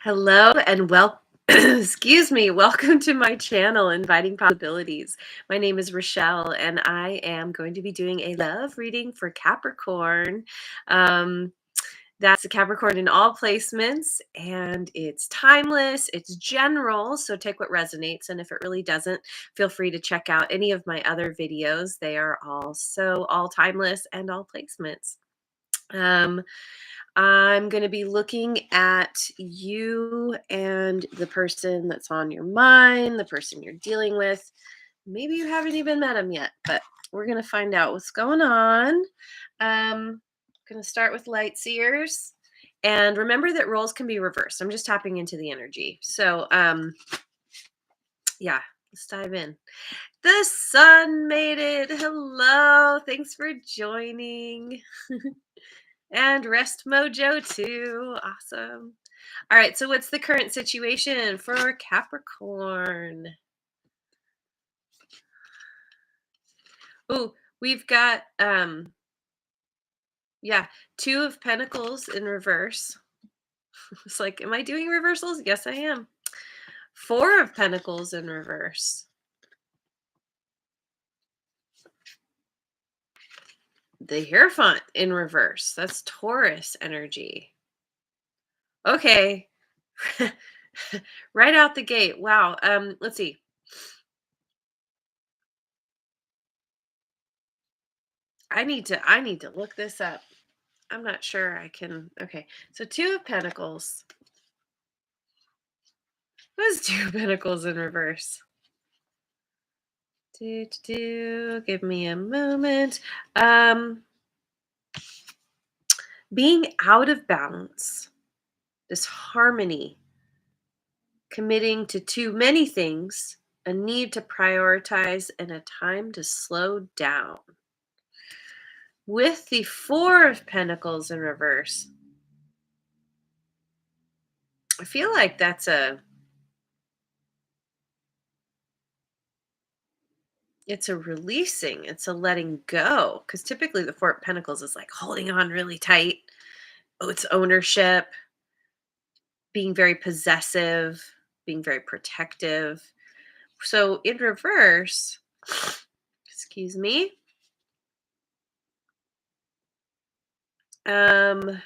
Hello and excuse me, welcome to my channel, Inviting Possibilities. My name is Rochelle and I am going to be doing a love reading for Capricorn. Um, that's a Capricorn in all placements and it's timeless, it's general, so take what resonates. And if it really doesn't, feel free to check out any of my other videos. They are also all timeless and all placements. Um, I'm going to be looking at you and the person that's on your mind, the person you're dealing with. Maybe you haven't even met him yet, but we're going to find out what's going on. Going to start with light seers. And remember that roles can be reversed. I'm just tapping into the energy. So, yeah, let's dive in. The sun made it. Hello. Thanks for joining. And Rest Mojo too. Awesome. All right, so what's the current situation for Capricorn? Oh, we've got yeah, 2 of Pentacles in reverse. It's like, am I doing reversals? Yes, I am. 4 of Pentacles in reverse. The Hierophant in reverse. That's Taurus energy. Okay. Right out the gate. Wow. Let's see. I need to look this up. I'm not sure I can. Okay. So 2 of Pentacles. What is 2 of Pentacles in reverse? Give me a moment. Being out of balance, disharmony, committing to too many things, a need to prioritize, and a time to slow down. With the 4 of Pentacles in reverse, I feel like it's a releasing, it's a letting go. Because typically the 4 of Pentacles is like holding on really tight. Oh, it's ownership, being very possessive, being very protective. So in reverse, excuse me. Um,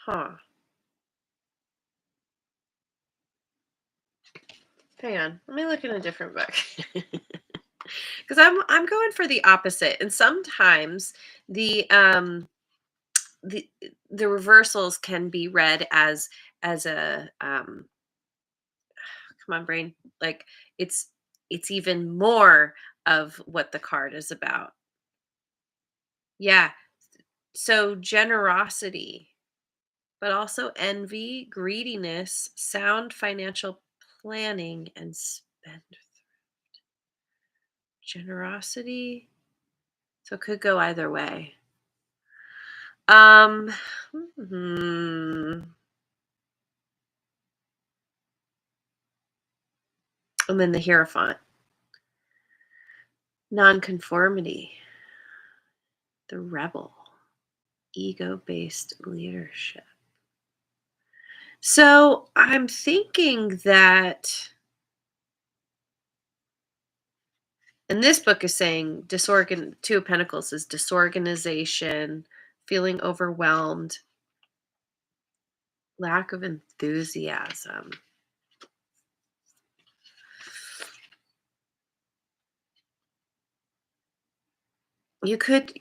huh. Hang on. Let me look in a different book. Because I'm going for the opposite. And sometimes the the the reversals can be read as a come on brain, like it's it's even more of what the card is about. Yeah. So generosity, but also envy, greediness, sound financial planning, and spend generosity. So it could go either way. Um, hmm. And then the Hierophant, nonconformity, the rebel, ego-based leadership. So I'm thinking that, and this book is saying 2 of Pentacles is disorganization, feeling overwhelmed, lack of enthusiasm. You could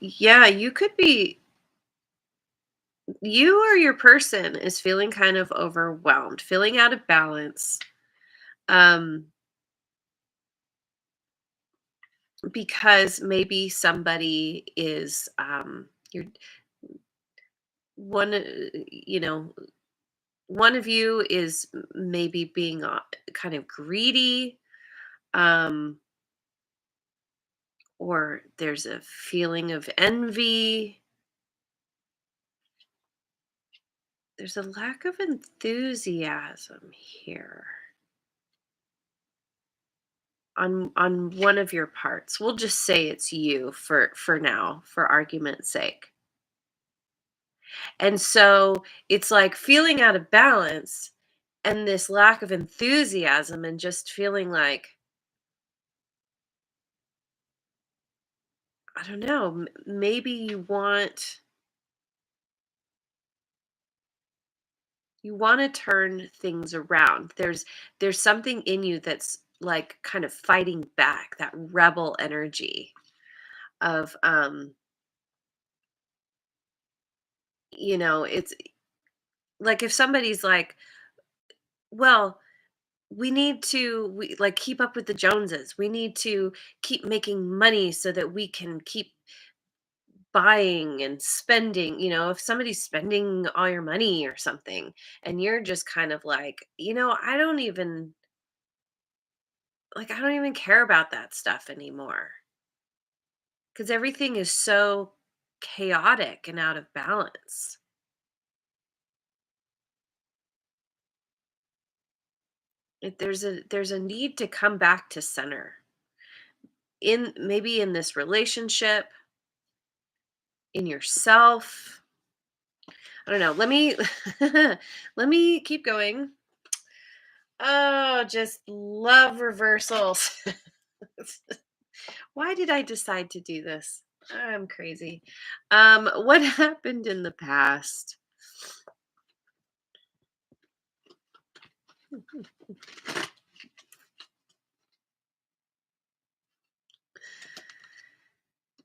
be, you or your person is feeling kind of overwhelmed, feeling out of balance. Um, because maybe somebody is, you're one, one of you is maybe being kind of greedy, um, or there's a feeling of envy. There's a lack of enthusiasm here on one of your parts. We'll just say it's you for now, for argument's sake. And so it's like feeling out of balance and this lack of enthusiasm and just feeling like, I don't know, maybe you want to turn things around. There's something in you that's like kind of fighting back, that rebel energy of it's like if somebody's like, well, we like keep up with the Joneses. We need to keep making money so that we can keep buying and spending. If somebody's spending all your money or something and you're just kind of like, I don't even care about that stuff anymore because everything is so chaotic and out of balance. There's a need to come back to center in maybe in this relationship, in yourself. I don't know. Let me keep going. Oh, just love reversals. Why did I decide to do this? I'm crazy. What happened in the past?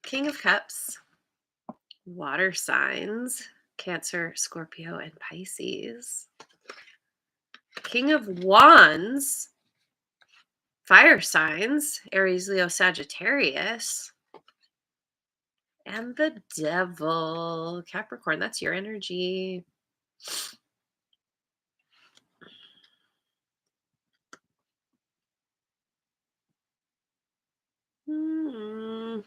King of Cups, water signs, Cancer, Scorpio, and Pisces. King of Wands, fire signs, Aries, Leo, Sagittarius. And the Devil, Capricorn. That's your energy. Mm.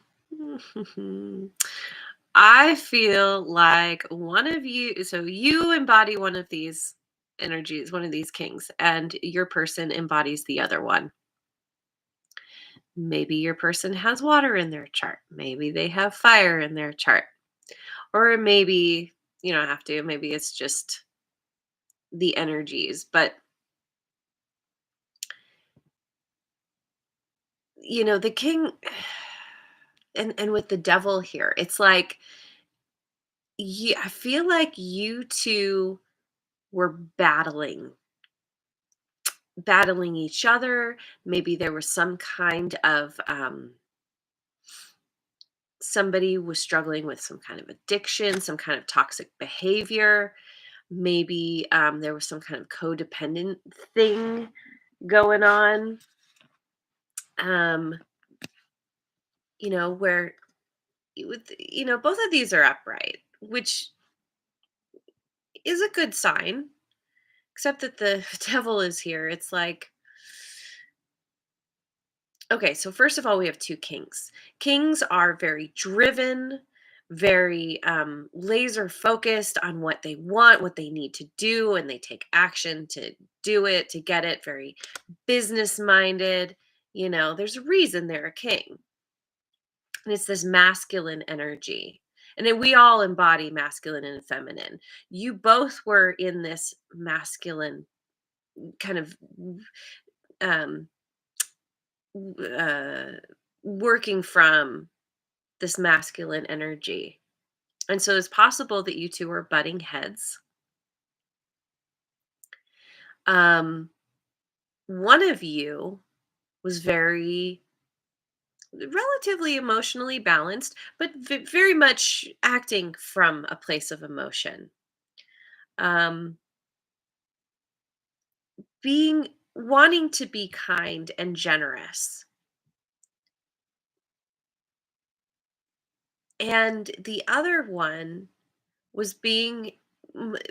I feel like one of you, so you embody one of these energies, one of these kings, and your person embodies the other one. Maybe your person has water in their chart. Maybe they have fire in their chart. Or maybe you don't have to. Maybe it's just the energies. But, the king and with the devil here, it's like, yeah, I feel like you two were battling each other. Maybe there was some kind of somebody was struggling with some kind of addiction, some kind of toxic behavior. Maybe there was some kind of codependent thing going on. Um, where both of these are upright, which is a good sign, except that the devil is here. It's like, okay, so first of all, we have two kings. Kings are very driven, very laser focused on what they want, what they need to do, and they take action to do it, to get it, very business minded. There's a reason they're a king. And it's this masculine energy. And then we all embody masculine and feminine. You both were in this masculine kind of um, uh, working from this masculine energy. And so it's possible that you two are butting heads. Um, One of you was very relatively emotionally balanced, but very much acting from a place of emotion. Um, being wanting to be kind and generous. And the other one was being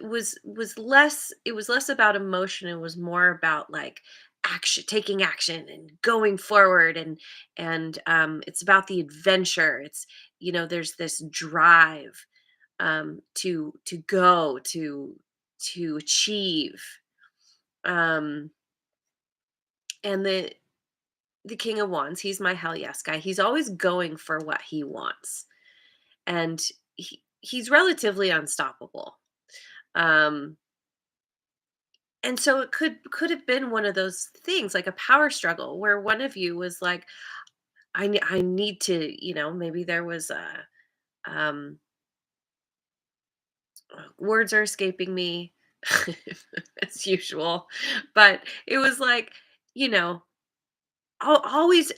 was less, it was less about emotion, it was more about like action, taking action and going forward, and it's about the adventure. It's, there's this drive to go to achieve. um and the king of wands, he's my hell yes guy. He's always going for what he wants, and he's relatively unstoppable. Um, and so it could have been one of those things, like a power struggle where one of you was like, I need to, maybe there was a um words are escaping me as usual, but it was like, you know, always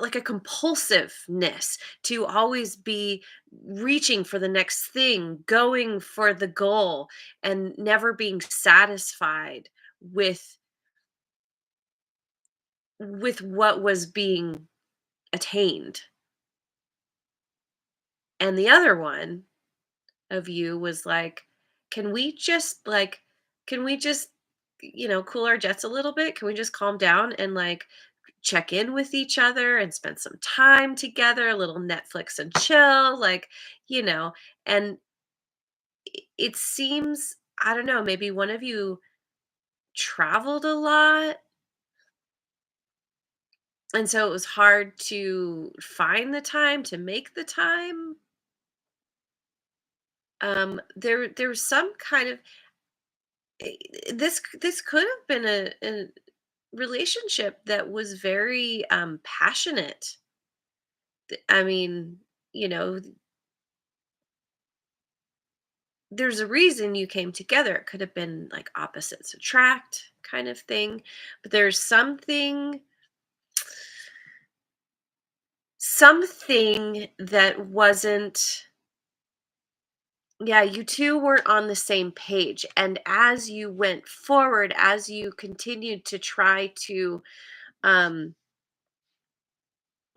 like a compulsiveness to always be reaching for the next thing, going for the goal, and never being satisfied with what was being attained. And the other one of you was like, can we just like, can we just, cool our jets a little bit? Can we just calm down and like check in with each other and spend some time together, a little Netflix and chill, like, you know, and it seems, I don't know, maybe one of you traveled a lot. And so it was hard to find the time to make the time. There's some kind of this could have been a relationship that was very passionate. I mean, you know, there's a reason you came together. It could have been like opposites attract kind of thing, but there's something that wasn't, yeah, you two weren't on the same page. And as you went forward, as you continued to try to um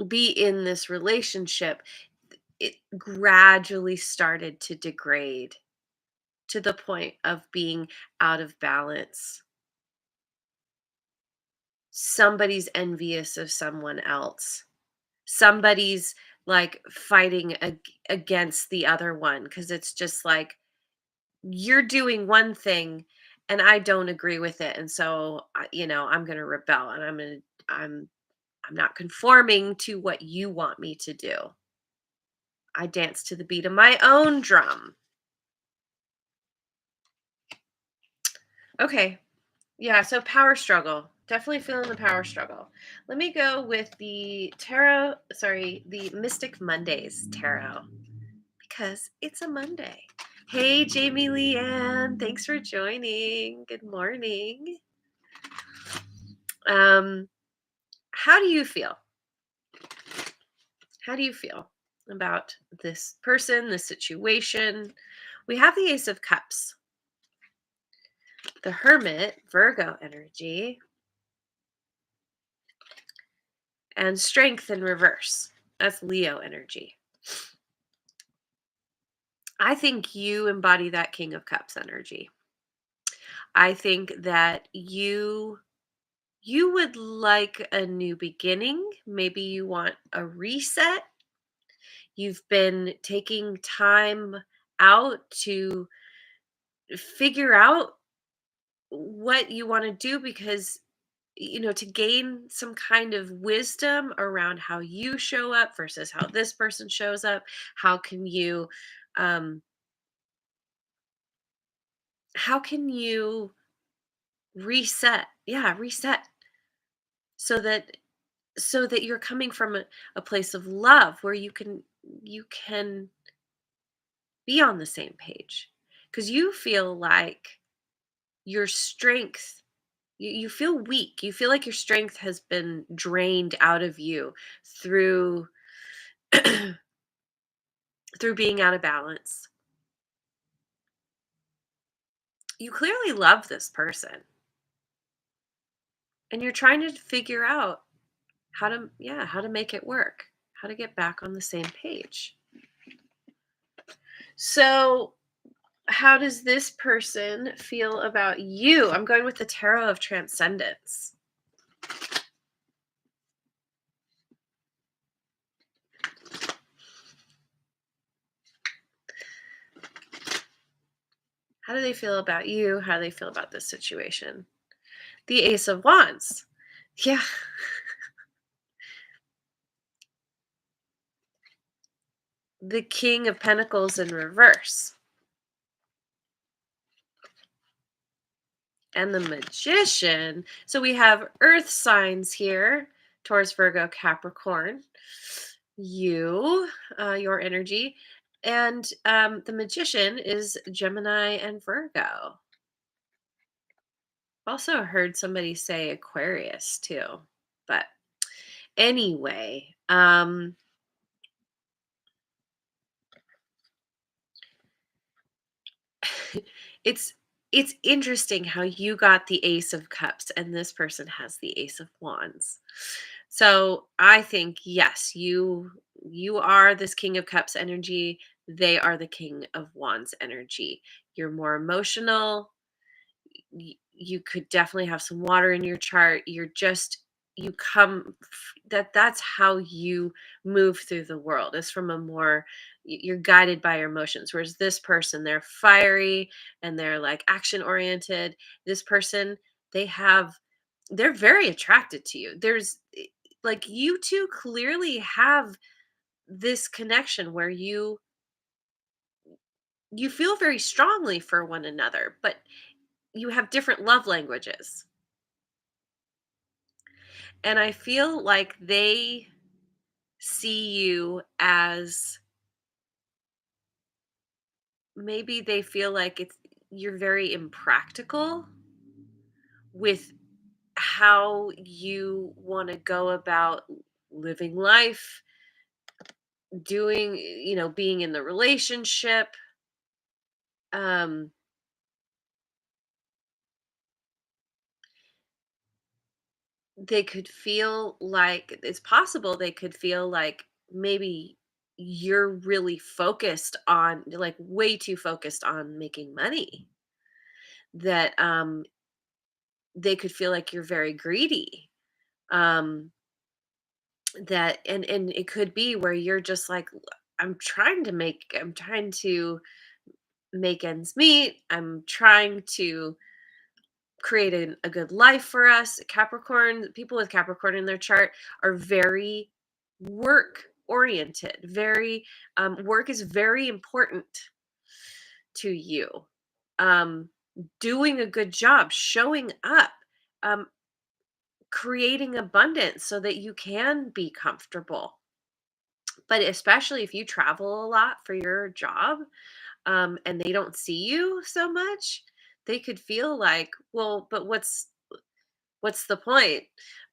be in this relationship, it gradually started to degrade to the point of being out of balance. Somebody's envious of someone else. Somebody's like fighting against the other one because it's just like you're doing one thing and I don't agree with it. And so, I'm going to rebel and I'm, I'm not conforming to what you want me to do. I dance to the beat of my own drum. Okay. Yeah, so power struggle. Definitely feeling the power struggle. Let me go with the Mystic Mondays tarot because it's a Monday. Hey, Jamie Leanne, thanks for joining. Good morning. Um, how do you feel? How do you feel about this person, this situation? We have the Ace of Cups, the Hermit, Virgo energy, and Strength in reverse. That's Leo energy. I think you embody that King of Cups energy. I think that you would like a new beginning. Maybe you want a reset. You've been taking time out to figure out what you want to do because to gain some kind of wisdom around how you show up versus how this person shows up. How can you um how can you reset? Yeah, reset so that you're coming from a place of love where you can be on the same page because you feel like your strength you feel weak. You feel like your strength has been drained out of you through through being out of balance. You clearly love this person and you're trying to figure out how to make it work, how to get back on the same page. So how does this person feel about you? I'm going with the Tarot of Transcendence. How do they feel about you? How do they feel about this situation? The Ace of Wands. Yeah. The King of Pentacles in reverse. and the Magician. So we have earth signs here: Taurus, Virgo, Capricorn, you, your energy. And the Magician is Gemini and Virgo. Also heard somebody say Aquarius too. But anyway, it's it's interesting how you got the Ace of Cups and this person has the Ace of Wands. So I think yes, you are this King of Cups energy. They are the King of Wands energy. You're more emotional. You could definitely have some water in your chart. You come that's how you move through the world. Is from a more you're guided by your emotions. Whereas this person, they're fiery and they're like action oriented. This person, they have they're very attracted to you. Like you two clearly have this connection where you feel very strongly for one another, but you have different love languages. And I feel like they see you as maybe they feel like you're very impractical with how you want to go about living life, doing, being in the relationship. Um they could feel like it's possible they could feel like maybe you're really focused on like way too focused on making money that they could feel like you're very greedy. Um, that and it could be where you're just like, I'm trying to make ends meet. I'm trying to create a good life for us. Capricorn, people with Capricorn in their chart are very work oriented. Very work is very important to you. Um, doing a good job, showing up. Um, creating abundance so that you can be comfortable. But especially if you travel a lot for your job, and they don't see you so much, they could feel like, well, but what's the point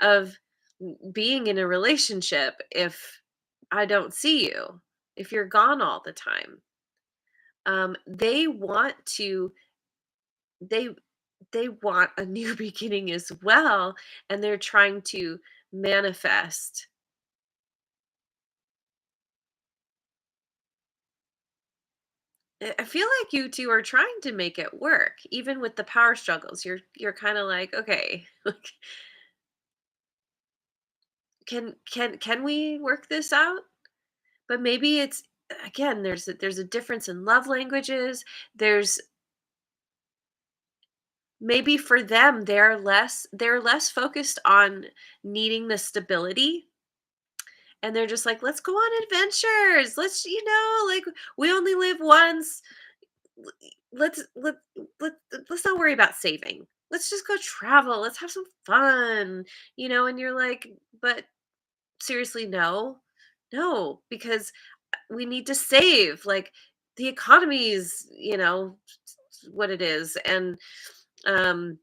of being in a relationship if I don't see you, if you're gone all the time? They want to they they want a new beginning as well, and they're trying to manifest. I feel like you 2 are trying to make it work, even with the power struggles. You're kinda like, "Okay, like, can we work this out?" But maybe it's again, there's a difference in love languages. There's maybe for them, they're less focused on needing the stability, and they're just like, "Let's go on adventures. Let's, like, we only live once. let's let let let's not worry about saving. Let's just go travel. Let's have some fun." And you're like, "But seriously, no. No, because we need to save. Like the economy is, what it is, and um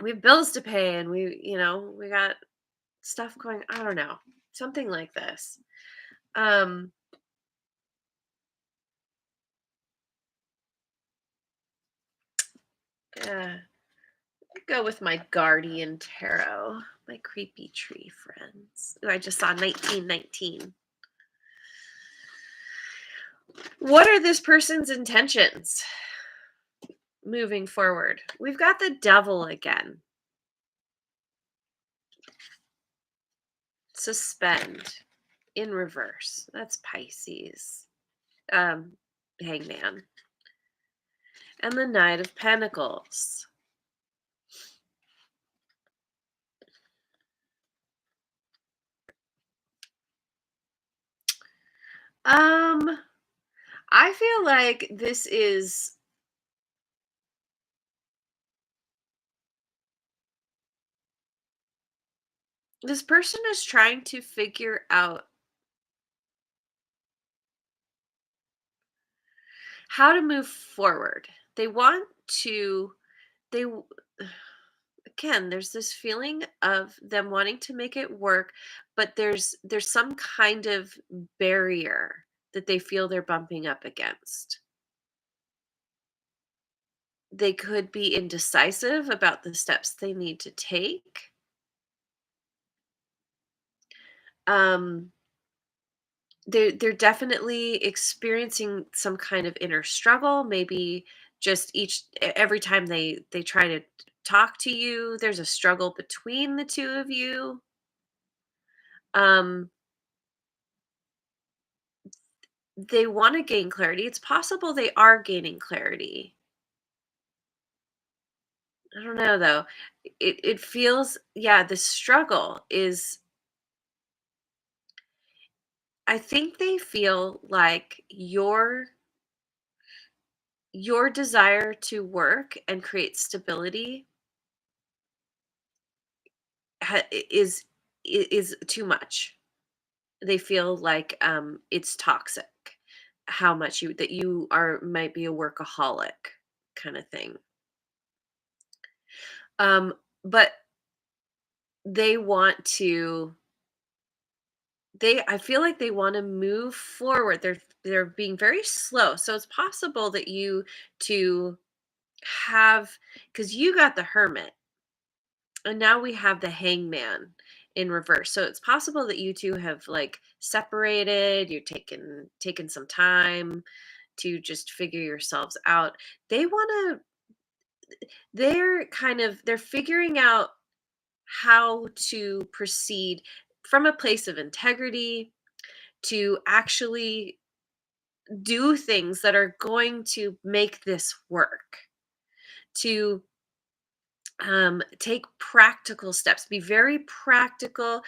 we have bills to pay, and we got stuff going, I don't know, something like this." Um yeah. Go with my guardian tarot, my creepy tree friends. Ooh, I just saw 1919. What are this person's intentions moving forward? We've got the devil again. Suspend in reverse. That's Pisces. Um, Hangman. And the Knight of Pentacles. Um, I feel like this is This person is trying to figure out how to move forward. They want to they w- again, there's this feeling of them wanting to make it work, but there's some kind of barrier that they feel they're bumping up against. They could be indecisive about the steps they need to take. Um, they're definitely experiencing some kind of inner struggle. Maybe just every time they try to talk to you, there's a struggle between the two of you. Um, they want to gain clarity. It's possible they are gaining clarity. I don't know though. It feels, yeah, the struggle is, I think they feel like your desire to work and create stability is too much. They feel like it's toxic. How much you are might be a workaholic kind of thing. Um, but they want to they I feel like they want to move forward. They're being very slow. So it's possible that you to have, because you got the hermit and now we have the hangman in reverse. So it's possible that you two have like separated, you're taken some time to just figure yourselves out. They want to they're figuring out how to proceed from a place of integrity to actually do things that are going to make this work, to take practical steps, be very practical,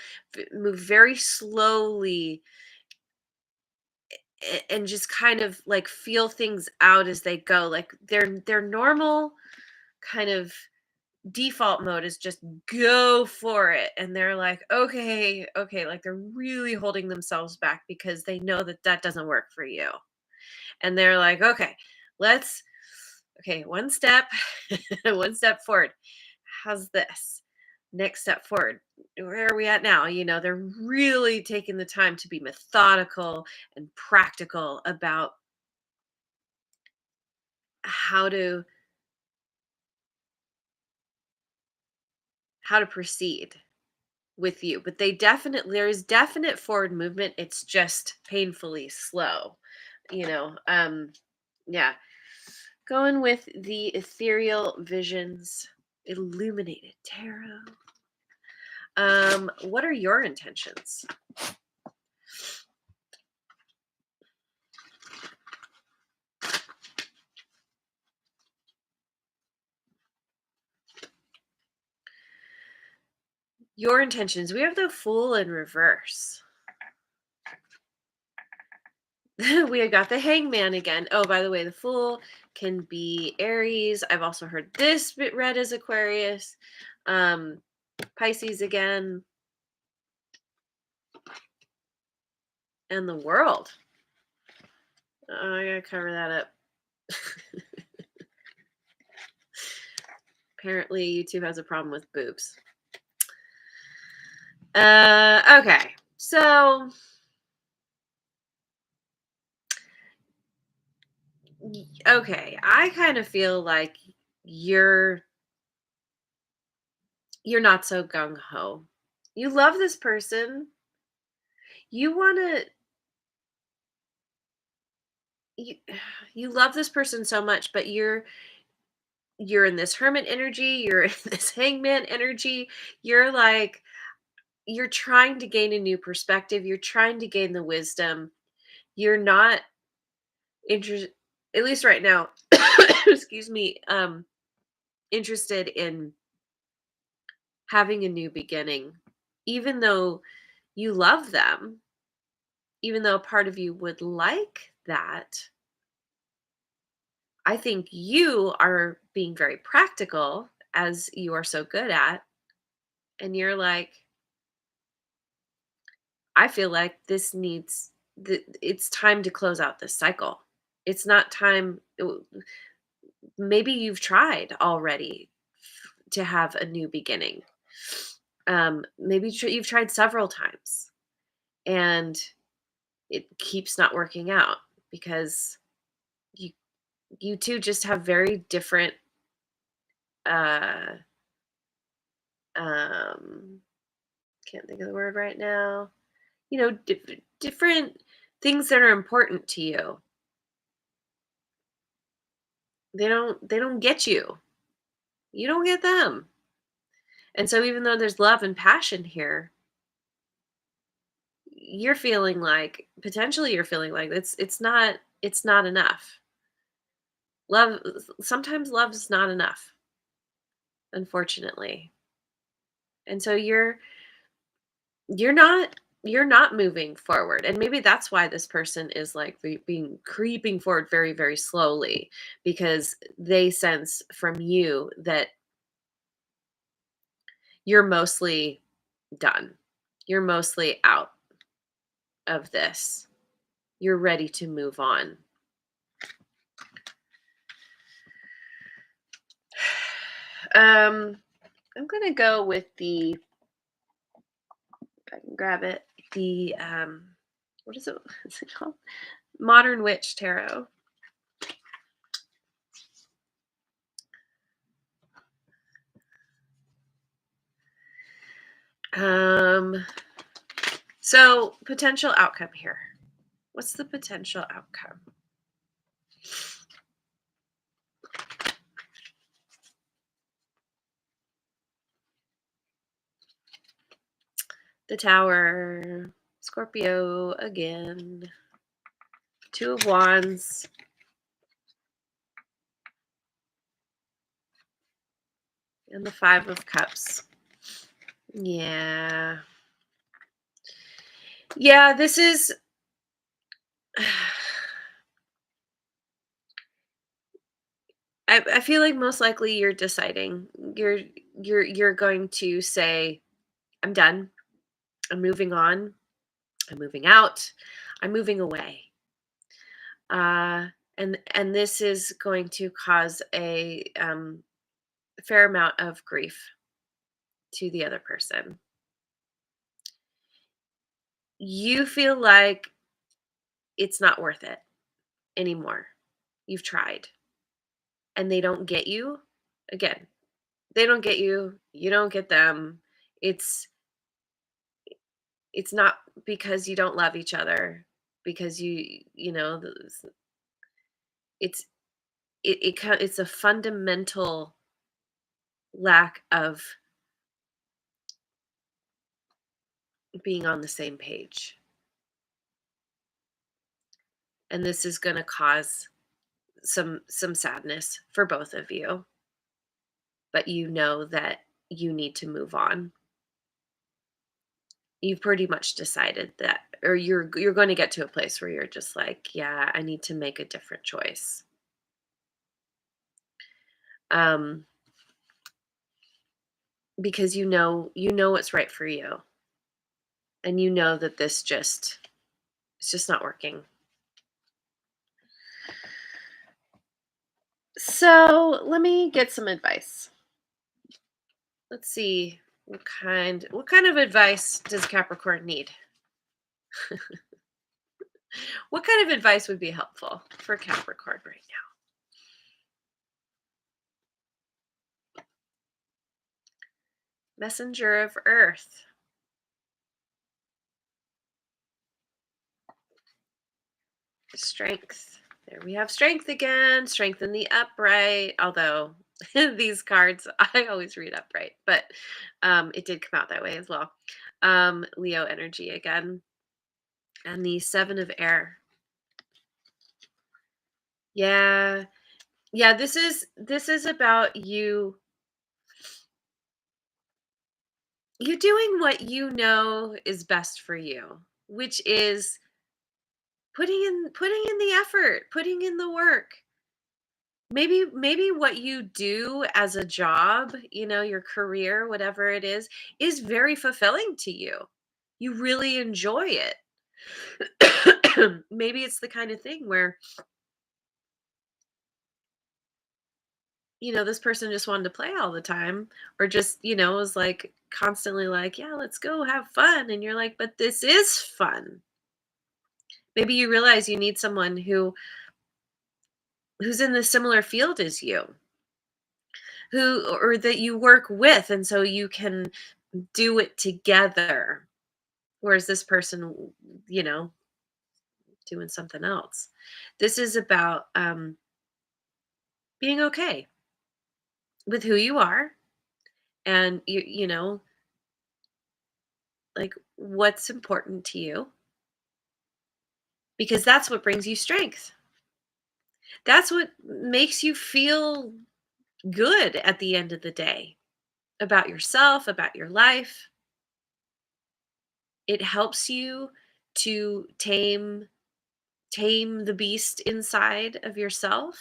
move very slowly, and just kind of like feel things out as they go. Like their normal kind of default mode is just go for it, and they're like, okay, okay, like they're really holding themselves back because they know that that doesn't work for you, and they're like, okay, let's okay, one step, one step forward. How's this? Next step forward. Where are we at now? They're really taking the time to be methodical and practical about how to proceed with you. But there is definite forward movement. It's just painfully slow. Yeah. Going with the ethereal visions, illuminated tarot. What are your intentions? Your intentions. We have the Fool in reverse. We have got the Hangman again. Oh, by the way, the Fool can be Aries. I've also heard this bit read as Aquarius. Um, Pisces again. And the World. Oh, I gotta cover that up. Apparently, YouTube has a problem with boobs. Okay. So, okay, I kind of feel like you're you're not so gung ho. You love this person. You want to you, you love this person so much, but you're in this hermit energy, you're in this hangman energy. You're like you're trying to gain a new perspective, you're trying to gain the wisdom. You're not interested, at least right now, excuse me, interested in having a new beginning, even though you love them, even though a part of you would like that. I think you are being very practical, as you are so good at, and you're like, I feel like it's time to close out this cycle. It's not time. Maybe you've tried already to have a new beginning. Maybe you've tried several times and it keeps not working out because you you two just have very different uh um can't think of the word right now. Different things that are important to you. They don't get you. You don't get them. And so even though there's love and passion here, you're feeling like it's not enough. Love Sometimes love is not enough, unfortunately. And so you're not moving forward. And maybe that's why this person is like being creeping forward very, very slowly, because they sense from you that you're mostly done. You're mostly out of this. You're ready to move on. Um, I'm gonna go with if I can grab it, the what is it? What's it called? Modern Witch Tarot. Um, so potential outcome here. What's the potential outcome? The Tower, Scorpio again, Two of Wands, and the Five of Cups. Yeah. Yeah, this is I feel like most likely you're deciding. You're going to say, I'm done. I'm moving on. I'm moving out. I'm moving away. Uh and this is going to cause a fair amount of grief to the other person. You feel like it's not worth it anymore. You've tried and they don't get you. Again, they don't get you. You don't get them. It's it's not because you don't love each other, because it's it's a fundamental lack of being on the same page. And this is going to cause some sadness for both of you, but you know that you need to move on. You've pretty much decided that, or you're going to get to a place where you're just like, yeah, I need to make a different choice. Um because you know what's right for you, and you know that it's just not working. So, let me get some advice. Let's see what kind of advice does Capricorn need? What kind of advice would be helpful for Capricorn right now? Messenger of Earth. Strength. There we have strength again. Strength in the upright. Although these cards, I always read upright, but it did come out that way as well. Leo energy again. And the Seven of Air. Yeah. Yeah, this is about you doing what you know is best for you, which is putting in the effort, putting in the work. Maybe what you do as a job, your career, whatever it is very fulfilling to you. You really enjoy it. Maybe it's the kind of thing where, this person just wanted to play all the time, or just, was like constantly like, yeah, let's go have fun. And you're like, but this is fun. Maybe you realize you need someone who's in the similar field as you, who or that you work with, and so you can do it together. Whereas this person, you know, doing something else. This is about being okay with who you are, and like what's important to you, because that's what brings you strength. That's what makes you feel good at the end of the day about yourself, about your life. It helps you to tame the beast inside of yourself.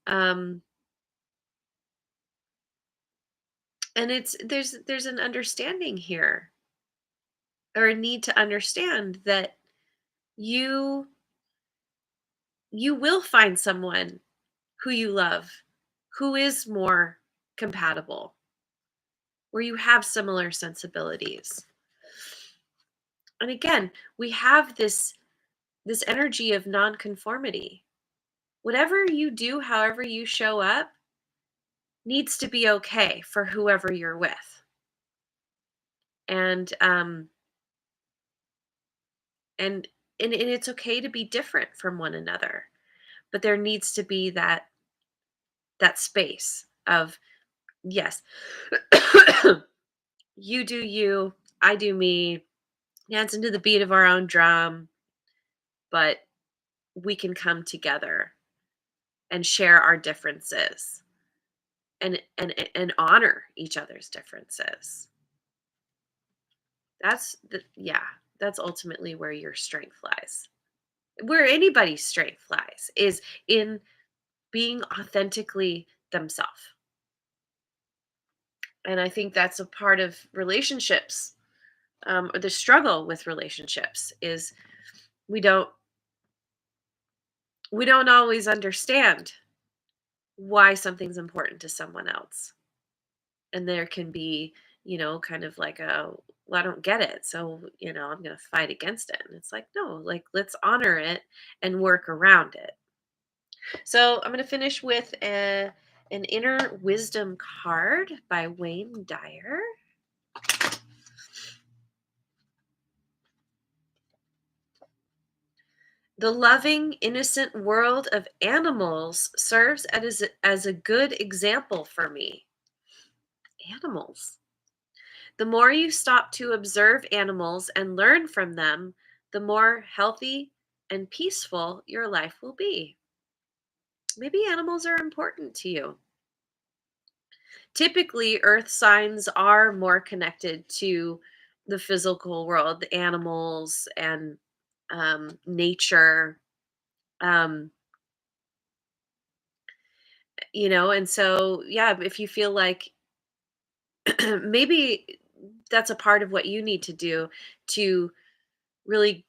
Um and there's an understanding here, or a need to understand that you you will find someone who you love, who is more compatible, where you have similar sensibilities. And again, we have this energy of nonconformity. Whatever you do, however you show up, needs to be okay for whoever you're with. And and and it's okay to be different from one another, but there needs to be that space of, yes, you do you, I do me, dancing to the beat of our own drum, but we can come together and share our differences, and honor each other's differences. Yeah, that's ultimately where your strength lies. Where anybody's strength lies is in being authentically themselves. And I think that's a part of relationships, or the struggle with relationships is we don't we don't always understand why something's important to someone else. And there can be, kind of like well, I don't get it. So, I'm going to fight against it. And it's like, no, like, let's honor it and work around it. So I'm going to finish with an inner wisdom card by Wayne Dyer. The loving, innocent world of animals serves as a good example for me. Animals. The more you stop to observe animals and learn from them, the more healthy and peaceful your life will be. Maybe animals are important to you. Typically, earth signs are more connected to the physical world, the animals, and nature. Um, and so, yeah, if you feel like maybe that's a part of what you need to do to really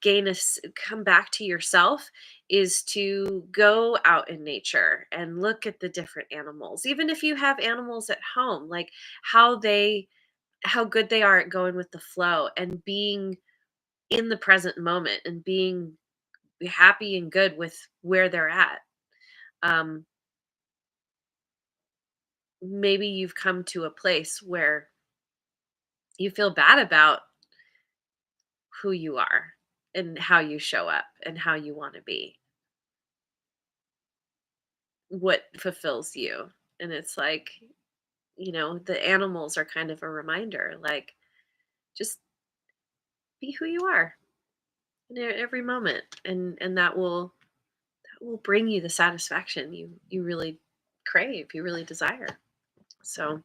come back to yourself, is to go out in nature and look at the different animals, even if you have animals at home, like how how good they are at going with the flow and being in the present moment and being happy and good with where they're at. um Maybe you've come to a place where you feel bad about who you are and how you show up and how you want to be, what fulfills you. And it's like, the animals are kind of a reminder, like, just be who you are in every moment, and that will bring you the satisfaction you really crave, you really desire. So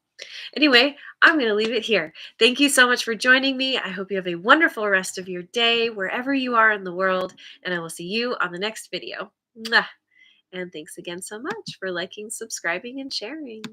anyway, I'm going to leave it here. Thank you so much for joining me. I hope you have a wonderful rest of your day wherever you are in the world, and I will see you on the next video. Mwah. And thanks again so much for liking, subscribing, and sharing.